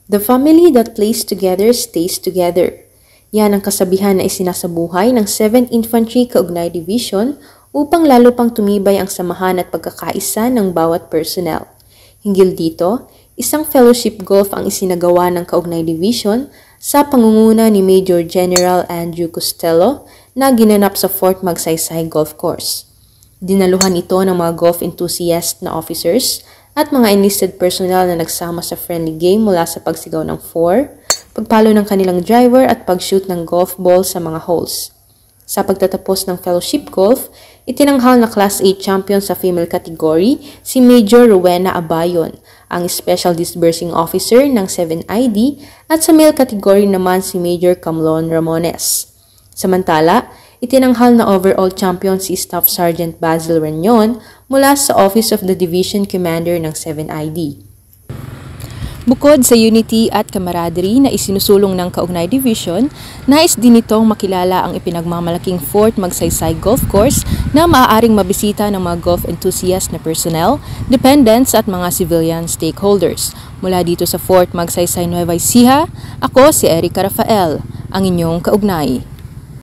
The family that plays together stays together. Yan ang kasabihan na isinasabuhay ng 7th Infantry Kaugnay Division upang lalo pang tumibay ang samahan at pagkakaisa ng bawat personnel. Hinggil dito, isang fellowship golf ang isinagawa ng Kaugnay Division sa pangunguna ni Major General Andrew Costello na ginanap sa Fort Magsaysay Golf Course. Dinaluhan ito ng mga golf enthusiast na officers at mga enlisted personnel na nagsama sa friendly game mula sa pagsigaw ng 4, pagpalo ng kanilang driver at pag-shoot ng golf ball sa mga holes. Sa pagtatapos ng fellowship golf, itinanghal na Class A champion sa female category si Major Rowena Abayon, ang Special Disbursing Officer ng 7ID, at sa male category naman si Major Camlon Ramones. Samantala, itinanghal na overall champion si Staff Sergeant Basil Reñon mula sa Office of the Division Commander ng 7ID. Bukod sa unity at camaraderie na isinusulong ng Kaugnay Division, nais din nitong makilala ang ipinagmamalaking Fort Magsaysay Golf Course na maaaring mabisita ng mga golf enthusiast na personnel, dependents at mga civilian stakeholders. Mula dito sa Fort Magsaysay, Nueva Ecija, ako si Erica Rafael, ang inyong kaugnay.